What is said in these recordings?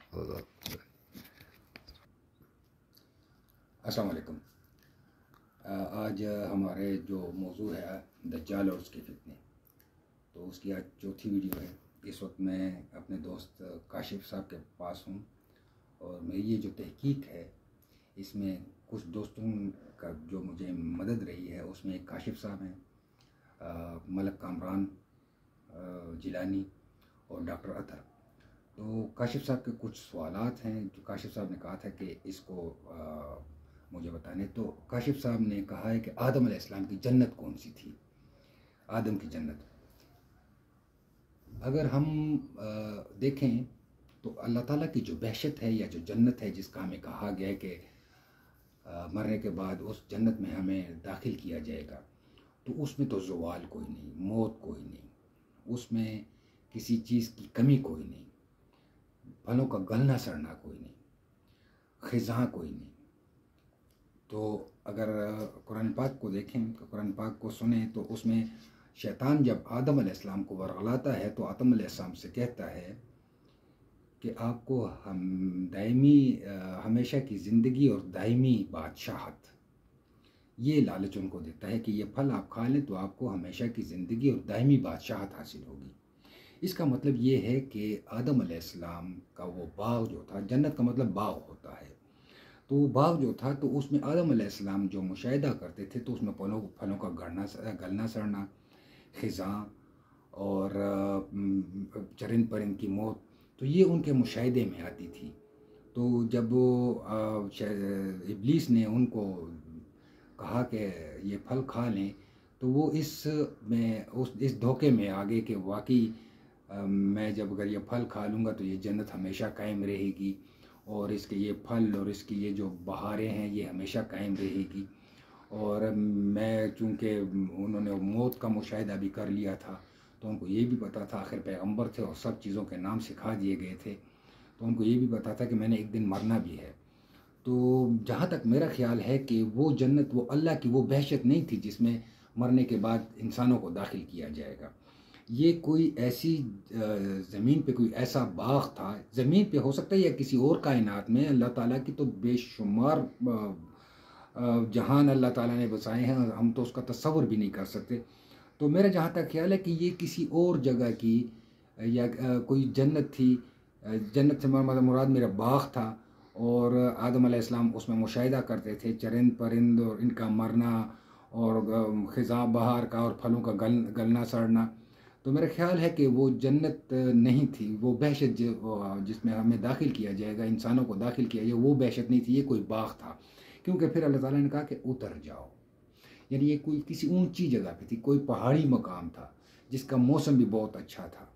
अस्सलाम वालेकुम। आज हमारे जो मौजू है दज्जाल और उसके फितने, तो उसकी आज चौथी वीडियो है। इस वक्त मैं अपने दोस्त काशिफ साहब के पास हूँ और मेरी ये जो तहकीक है इसमें कुछ दोस्तों का जो मुझे मदद रही है, उसमें एक काशिफ साहब हैं, मलक कामरान जिलानी और डॉक्टर अतर। तो काशिफ साहब के कुछ सवालात हैं जो काशिफ साहब ने कहा था कि इसको मुझे बताने। तो काशिफ साहब ने कहा है कि आदम अलैहिस्सलाम की जन्नत कौन सी थी। आदम की जन्नत अगर हम देखें तो अल्लाह ताला की जो बहशत है या जो जन्नत है, जिसका हमें कहा गया है कि मरने के बाद उस जन्नत में हमें दाखिल किया जाएगा, तो उसमें तो ज़वाल कोई नहीं, मौत कोई नहीं, उसमें किसी चीज़ की कमी कोई नहीं, फलों का गलना सड़ना कोई नहीं, ख़िज़ा कोई नहीं। तो अगर कुरान पाक को देखें, कुरान पाक को सुने, तो उसमें शैतान जब आदम अलैहिस्सलाम को वरगलाता है तो आदम अलैहिस्सलाम से कहता है कि आपको हम दायमी हमेशा की ज़िंदगी और दायमी बादशाहत, ये लालच उनको देता है कि ये फल आप खा लें तो आपको हमेशा की ज़िंदगी और दायमी बादशाहत हासिल होगी। इसका मतलब ये है कि आदम अलैहिस्सलाम का वो बाग जो था, जन्नत का मतलब बाग होता है, तो वो बाग जो था तो उसमें आदम अलैहिस्सलाम जो मुशाहिदा करते थे तो उसमें फलों का गलना सड़ना, ख़िज़ा और चरिंद परिंद की मौत, तो ये उनके मुशाहिदे में आती थी। तो जब वो इब्लीस ने उनको कहा कि ये फल खा लें, तो वो इस धोखे में आ गए कि वाकई मैं जब अगर ये फल खा लूँगा तो ये जन्नत हमेशा कायम रहेगी और इसके ये फल और इसकी ये जो बहारें हैं ये हमेशा कायम रहेगी। और मैं चूँकि उन्होंने मौत का मुशाहिदा भी कर लिया था, तो उनको ये भी पता था, आखिर पैगंबर थे और सब चीज़ों के नाम सिखा दिए गए थे, तो उनको ये भी पता था कि मैंने एक दिन मरना भी है। तो जहाँ तक मेरा ख्याल है कि वो जन्नत, वो अल्लाह की वो बहशत नहीं थी जिसमें मरने के बाद इंसानों को दाखिल किया जाएगा। ये कोई ऐसी ज़मीन पे कोई ऐसा बाग था, ज़मीन पे हो सकता है या किसी और कायनात में। अल्लाह ताला की तो बेशुमार जहान अल्लाह ताला ने बसाए हैं, हम तो उसका तस्वुर भी नहीं कर सकते। तो मेरा जहाँ तक ख्याल है कि ये किसी और जगह की या कोई जन्नत थी। जन्नत से मुराद मेरा बाग था और आदम अलैहिस्सलाम उसमें मुशाहिदा करते थे चरिंद परिंद और इनका मरना और ख़िज़ा बहार का और फलों का गलना सड़ना। तो मेरा ख्याल है कि वो जन्नत नहीं थी, वो बहशत जिसमें हमें दाखिल किया जाएगा, इंसानों को दाखिल किया जाएगा, वो बहशत नहीं थी, ये कोई बाग था। क्योंकि फिर अल्लाह ताला ने कहा कि उतर जाओ, यानी ये कोई किसी ऊंची जगह पे थी, कोई पहाड़ी मकाम था जिसका मौसम भी बहुत अच्छा था।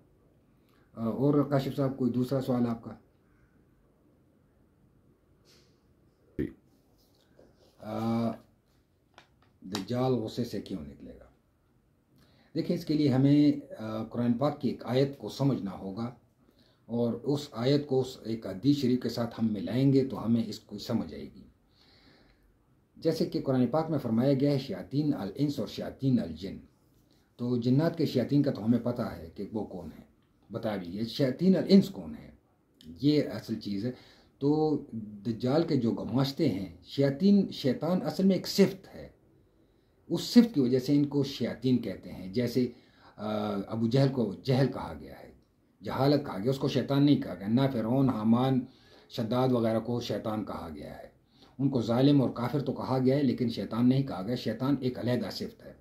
और काशिफ साहब कोई दूसरा सवाल आपका? दज्जाल गुस्से से क्यों निकलेगा? देखिए, इसके लिए हमें कुरान पाक की एक आयत को समझना होगा और उस आयत को उस एक हदीस शरीफ के साथ हम मिलाएंगे तो हमें इसको समझ आएगी। जैसे कि कुरान पाक में फरमाया गया है शयातीन अल इंस और शयातीन अल जिन। तो जिन्नात के शयातीन का तो हमें पता है कि वो कौन है, बता दीजिए शयातीन अल इंस कौन है, ये असल चीज़ है। तो दज्जाल के जो गमाश्ते हैं शयातीन, शैतान असल में एक सिफ्त है, उस सिफ्त की वजह से इनको शयातीन कहते हैं। जैसे अबू जहल को जहल कहा गया है, जहालत कहा गया, उसको शैतान नहीं कहा गया। ना फ़िरौन, हामान, शद्दाद वगैरह को शैतान कहा गया है, उनको जालिम और काफिर तो कहा गया है लेकिन शैतान नहीं कहा गया। शैतान एक अलहदा सिफ्त है।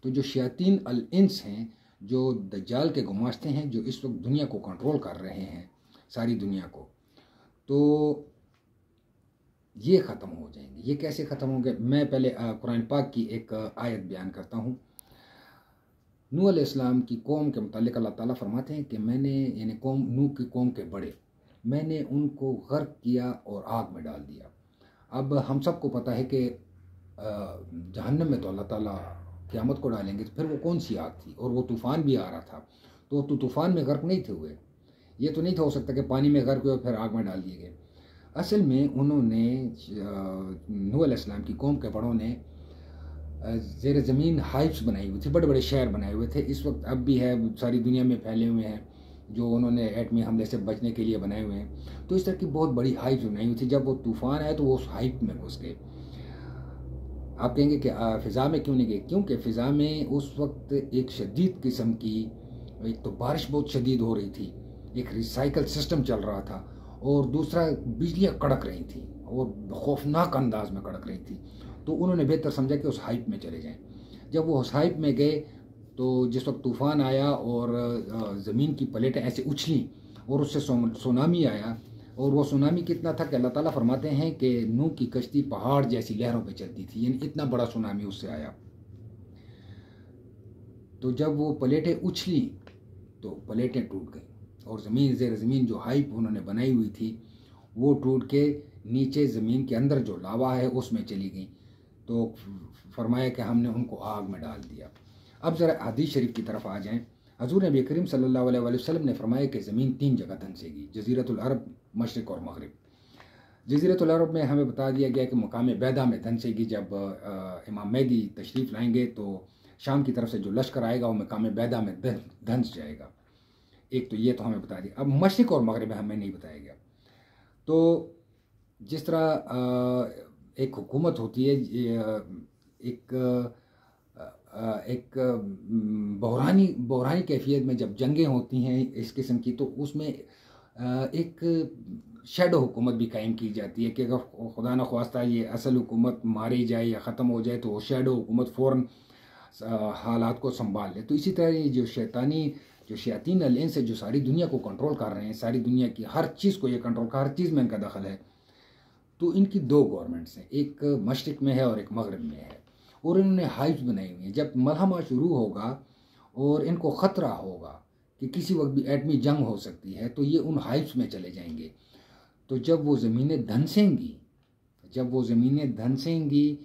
तो जो शयातीन अल इंस हैं, जो दज्जाल के गुमाश्ते हैं, जो इस वक्त दुनिया को कंट्रोल कर रहे हैं, सारी दुनिया को, तो ये ख़त्म हो जाएंगे। ये कैसे ख़त्म होंगे? मैं पहले कुरान पाक की एक आयत बयान करता हूँ। नूह अलैहिस्सलाम की कौम के मुतालिक अल्लाह ताला फरमाते हैं कि मैंने, यानी कौम नूह की कौम के बड़े, मैंने उनको गर्क किया और आग में डाल दिया। अब हम सबको पता है कि जहन्नम में तो अल्लाह ताला क़यामत को डालेंगे, तो फिर वो कौन सी आग थी? और वो तूफ़ान भी आ रहा था, तो तूफ़ान में गर्क नहीं थे हुए। ये तो नहीं था हो सकता कि पानी में गर्क हुए और फिर आग में डाल दिए गए। असल में उन्होंने नूह अलैहिस्सलाम की कौम के बड़ों ने ज़ेर ज़मीन हाइट्स बनाई हुई थी, बड़े बड़े शहर बनाए हुए थे। इस वक्त अब भी है, सारी दुनिया में फैले हुए हैं। जो उन्होंने एटमी हमले से बचने के लिए बनाए हुए हैं। तो इस तरह की बहुत बड़ी हाइप बनाई हुई थी। जब वो तूफ़ान आया तो वो उस हाइप में घुस गए। आप कहेंगे कि फ़िज़ा में क्यों नहीं गए? क्योंकि फ़िज़ा में उस वक्त एक शदीद किस्म की, एक तो बारिश बहुत शदीद हो रही थी, एक रिसाइकल सिस्टम चल रहा था, और दूसरा बिजलियाँ कड़क रही थी और खौफनाक अंदाज में कड़क रही थी। तो उन्होंने बेहतर समझा कि उस हाइप में चले जाएं। जब वो उस हाइप में गए तो जिस वक्त तूफ़ान आया और ज़मीन की प्लेटें ऐसे उछली और उससे सुनामी आया, और वो सुनामी कितना था कि अल्लाह ताला फरमाते हैं कि नूह की कश्ती पहाड़ जैसी लहरों पे चलती थी, यानी इतना बड़ा सुनामी उससे आया। तो जब वो प्लेटें उछली तो प्लेटें टूट गई और ज़मीन ज़ेर ज़मीन जो हाइप उन्होंने बनाई हुई थी वो टूट के नीचे ज़मीन के अंदर जो लावा है उसमें चली गई। तो फरमाया कि हमने उनको आग में डाल दिया। अब ज़रा हदीस शरीफ की तरफ आ जाएं। हज़ूर नबी करीम सल्लल्लाहु अलैहि वसल्लम ने फरमाया कि ज़मीन 3 जगह धंसेगी, जज़ीरतुल अरब, मशरिक़ और मगरिब। जज़ीरतुल अरब में हमें बता दिया गया कि मकाम बैदा में धंसेगी। जब इमाम मेहदी तशरीफ़ लाएंगे तो शाम की तरफ से जो लश्कर आएगा वो मकाम बैदा में धंस जाएगा। एक तो ये तो हमें बता दिया। अब मशरिक़ और मगरिब में हमें नहीं बताया गया। तो जिस तरह एक हुकूमत होती है, एक एक बहरानी कैफियत में जब जंगें होती हैं इस किस्म की, तो उसमें एक शेडो हुकूमत भी कायम की जाती है कि अगर खुदा न ख्वास्ता ये असल हुकूमत मारी जाए या ख़त्म हो जाए तो वो शेडो हुकूमत फ़ौरन हालात को संभाल ले। तो इसी तरह ये जो शयातीन अल इंस से जो सारी दुनिया को कंट्रोल कर रहे हैं, सारी दुनिया की हर चीज़ को ये कंट्रोल कर, हर चीज़ में इनका दखल है। तो इनकी 2 गवर्नमेंट्स हैं, एक मशरिक़ में है और एक मगरिब में है, और इन्होंने हाइप्स बनाई हुई हैं। जब मलहमा शुरू होगा और इनको ख़तरा होगा कि किसी वक्त भी एटमी जंग हो सकती है, तो ये उन हाइप्स में चले जाएंगे। तो जब वो ज़मीनें धंसेंगी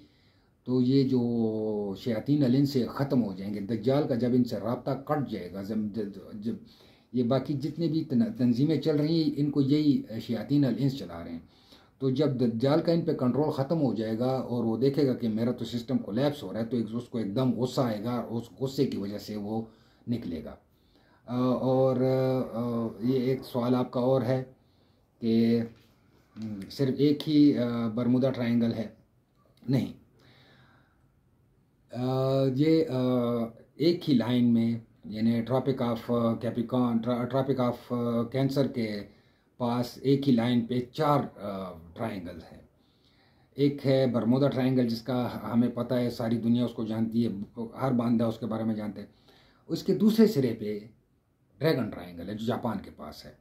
तो ये जो शयातीन अल इंस से ख़त्म हो जाएंगे। दज्जाल का जब इनसे राब्ता कट जाएगा, जब ये बाकी जितने भी तंजीमें चल रही हैं इनको यही शयातीन अल इंस चला रहे हैं। तो जब दज्जाल का इन पे कंट्रोल ख़त्म हो जाएगा और वो देखेगा कि मेरा तो सिस्टम कोलैप्स हो रहा है, तो उसको एकदम गुस्सा आएगा और उस गुस्से की वजह से वो निकलेगा। और ये एक सवाल आपका और है कि सिर्फ एक ही बरमुदा ट्रायंगल है? नहीं, ये एक ही लाइन में, यानी tropic of Capricorn, tropic of cancer के पास एक ही लाइन पे 4 ट्रायंगल्स हैं। एक है बरमुदा ट्रायंगल जिसका हमें पता है, सारी दुनिया उसको जानती है, हर बांदा उसके बारे में जानते हैं। उसके दूसरे सिरे पे ड्रैगन ट्रायंगल है जो जापान के पास है।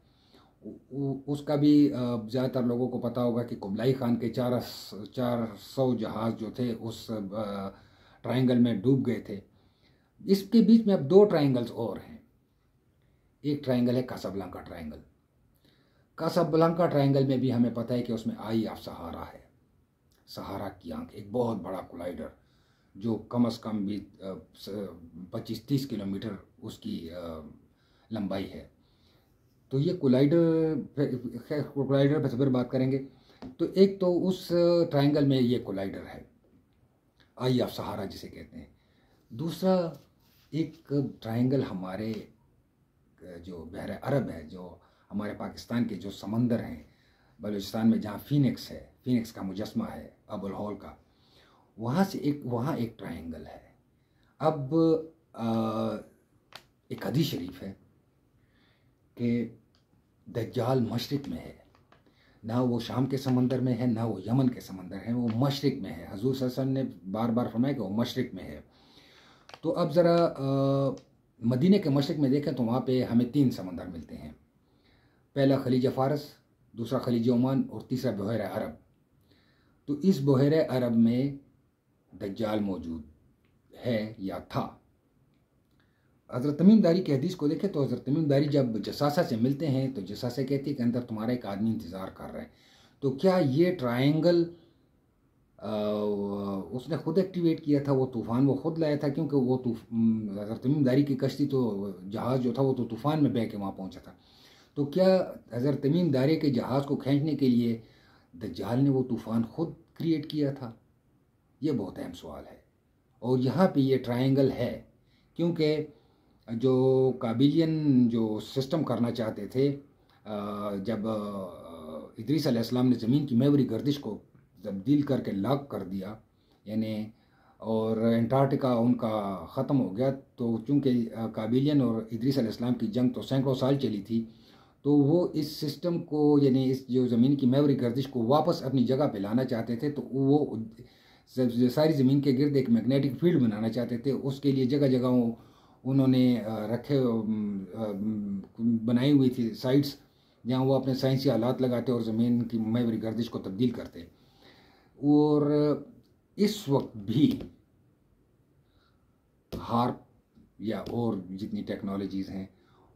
उसका भी ज़्यादातर लोगों को पता होगा कि कुबलाई खान के 400 जहाज़ जो थे उस ट्रायंगल में डूब गए थे। इसके बीच में अब 2 ट्रायंगल्स और हैं। एक ट्रायंगल है कासाब्लांका ट्रायंगल। कासाब्लांका ट्रायंगल में भी हमें पता है कि उसमें आई ऑफ सहारा है, सहारा की आंख, एक बहुत बड़ा कोलाइडर जो कम से कम भी 25-30 किलोमीटर उसकी लंबाई है। तो ये कोलाइडर पे फिर बात करेंगे। तो एक तो उस ट्रायंगल में ये कोलाइडर है, आई ऑफ सहारा जिसे कहते हैं। दूसरा एक ट्रायंगल हमारे जो बहर अरब है, जो हमारे पाकिस्तान के जो समंदर हैं, बलूचिस्तान में जहाँ फीनिक्स का मुजस्मा है अबुल हॉल का, वहाँ एक ट्रायंगल है। अब एक हदीस शरीफ है कि दज्जाल मशरिक़ में है, ना वो शाम के समंदर में है, ना वो यमन के समंदर है, वो मशरिक़ में है। हजूर सल्लल्लाहु अलैहि वसल्लम ने बार बार फरमाया कि वो मशरिक़ में है। तो अब ज़रा मदीने के मशरिक़ में देखें तो वहाँ पे हमें 3 समंदर मिलते हैं। पहला खलीज फ़ारस, दूसरा खलीज ओमान और तीसरा बहर अरब। तो इस बहर अरब में दज्जाल मौजूद है या था। हज़रत तमीम दारी की हदीस को देखें तो हज़रत तमीम दारी जब जसासा से मिलते हैं तो जसासा कहती है कि अंदर तुम्हारा एक आदमी इंतज़ार कर रहा है। तो क्या ये ट्रायंगल उसने खुद एक्टिवेट किया था, वो तूफ़ान वो खुद लाया था? क्योंकि वो हज़रत तमीम दारी की कश्ती तो जहाज़ जो था वो तो तूफ़ान में बह के वहाँ पहुँचा था। तो क्या हज़रत तमीम दारी के जहाज़ को खींचने के लिए दज्जाल ने वो तूफ़ान खुद क्रिएट किया था? ये बहुत अहम सवाल है। और यहाँ पे ये ट्रायंगल है क्योंकि जो काबिलियन जो सिस्टम करना चाहते थे, जब इदरीस अलैहिस्सलाम ने ज़मीन की महवरी गर्दिश को तब्दील करके लॉक कर दिया, यानी और एंटार्क्टिका उनका ख़त्म हो गया, तो चूँकि काबिलियन और इदरीस अलैहिस्सलाम की जंग तो सैकड़ों साल चली थी, तो वो इस सिस्टम को, यानी इस जो ज़मीन की महवरी गर्दिश को वापस अपनी जगह पे लाना चाहते थे। तो वो सारी ज़मीन के गिर्द एक मैग्नेटिक फील्ड बनाना चाहते थे। उसके लिए जगह जगह उन्होंने बनाई हुई थी साइट्स, जहाँ वो अपने साइंसी आलात लगाते और ज़मीन की महवरी गर्दिश को तब्दील करते। और इस वक्त भी हार्प या और जितनी टेक्नोलॉजीज़ हैं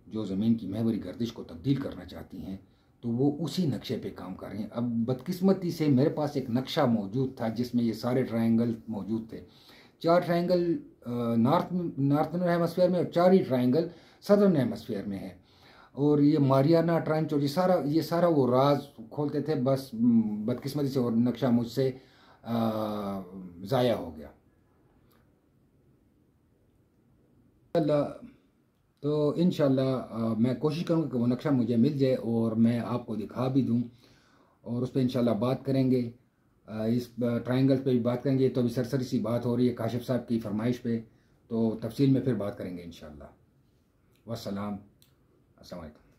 जो ज़मीन की महवरी गर्दिश को तब्दील करना चाहती हैं, तो वो उसी नक्शे पे काम कर रही हैं। अब बदकिस्मती से मेरे पास एक नक्शा मौजूद था जिसमें ये सारे ट्रायंगल मौजूद थे। 4 ट्रायंगल नॉर्थर्न हेमस्फीयर में और 4 ही ट्रायंगल सदर्न हेमस्फीयर में है। और ये मारियाना ट्रेंच और ये सारा वो राज खोलते थे। बस बदकिस्मती से वो नक्शा मुझसे ज़ाया हो गया। तो इंशाल्लाह मैं कोशिश करूँगा कि वो नक्शा मुझे मिल जाए और मैं आपको दिखा भी दूँ, और उस पर इंशाल्लाह बात करेंगे। इस ट्रायंगल पे भी बात करेंगे। तो अभी सरसरी सी बात हो रही है काशिफ साहब की फरमाइश पे, तो तफसील में फिर बात करेंगे इंशाल्लाह। वस्सलाम, अस्सलाम वालेकुम।